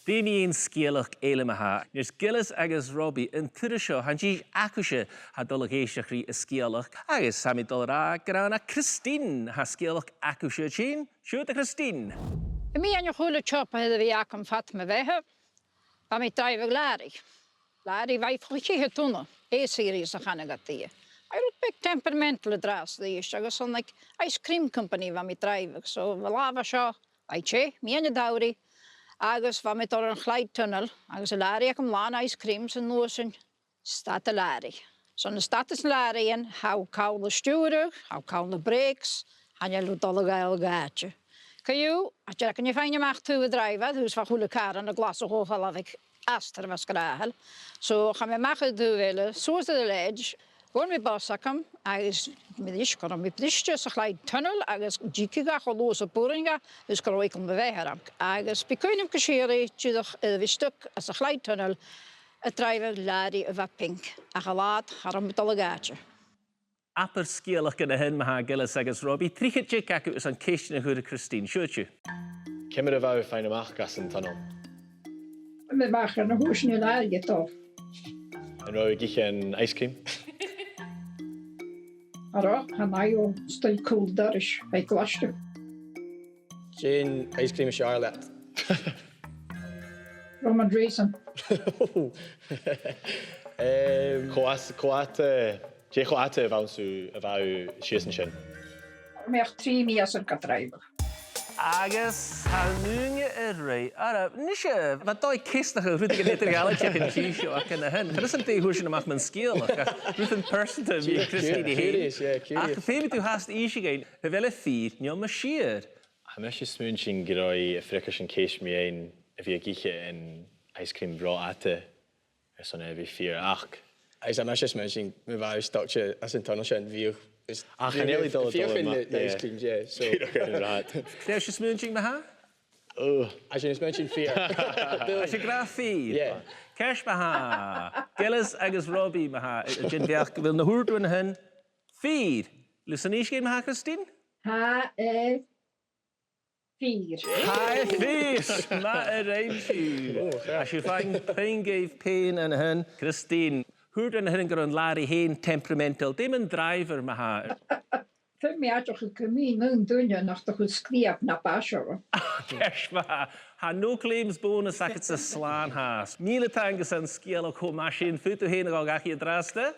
Déimíon sgéalach éile maithe. Níos Gillies agus Robbie in tuaire seo han si acúise ha dul géisteach rí is sgéalach. Agus sa mi dul rá grána Christine ha sgéalach acúise sin. Siúta Christine. Mi an chula chopa hyd fi ac yn fat me fehe. Pa mi draif ag lari. Lari fai fflchi hy tŵna. E-series a chanag at di. I wrote big temperamental dras di eist. Agus on like ice cream company fa mi draif ag. So fe lafa sio. Ai che, mi an y dawri. Agus fa mi dor yn chlaid tunnel. Agus y lari ac ymlaen ice cream sy'n nŵs yn stad y lari. So yn y stad y lari yn haw cawl y stwrwg, haw cawl y breaks. Hanya lwdol y gael gaetio. Cael, a ti'n rhaid i ffain ymach tŵ y draifad, hwys fa chwle car yn y glas o hochal afig astar fas grahel. So, cham ymach y dŵ fel, sŵs y ledge, gwrn mi bos ac am, agos mi ddysgol am mi bdysgol sy'ch lai tunnel, agos gicigach o lwys o bwringa, hwys gorau cwm y feher am. Agos bicwyn am gysiri, tydwch y fi styc a sy'ch lai tunnel, y draifad lari y fa pink, a chalad ar am bydol y gaetio. Apar sgéalach gyda hyn maha Gillies agus Robbie. Tríchad jic ac ywys an ceistin a hwyr Christine. Siwt yw? Cymryd y fawr ffain ymach gas yn tunnel. Mae bach yn y hwys ni lai gyda. Yn rhoi gichan ice cream. Aro, hanai o stoi cwldar is, ei glasio. Jane ice cream Charlotte. Roman Drayson. Coat Jay chwat y fawn sias yn sin. Mae'ch 3 mi as yr gadraifo. Agus, hanwng y rei. Ara, nisio, fa doi cysnach o rwydig yn edrych gael eich yn sisio ac yn y hyn. Fydys yn dweud hwysyn ymach mewn sgéalach. Rwydd yn person ta fi Christine i hyn. Ac fe mi dwi'n hast eisiau gael, fe fel y ffyr, niol ma siar. A mae eisiau smwn sy'n gyroi y ffricr sy'n ceis mi ein y fi a gicha yn ice cream bro ate. Ys o'n efi ffyr ach. Is am eisiau smensing, mae fa ys doctor as yn tunnel sy'n fiwch. A chaneli dol Fiwch yn ice cream, ie. Fiwch yn rhad. Lle eisiau smwnsing ma ha? A sy'n smensing ffyr. Eisiau gra ffyr? Ie. Cesh ma ha. Gillies agus Robbie ma ha. Jyn diach fel na hwrdw yn hyn. Ffyr. Lwysyn eisiau ma ha, Christine? Ha, ffyr. Ha, ffyr. Ma ein ffyr. A sy'n ffain pein geif pein yn hyn. Christine. Hwrd yn hyn gyda'n lari hen temperamental. Dim yn driver ma ha. Fe mi adwch y cymyn yn dwynia nach dych yn sgriaf na basio. Cesh ma ha. Ha no claims bonus ac it's a slan has. Mila tangus yn sgiel o co masin. Ffwt o hen o gael gachu y draste?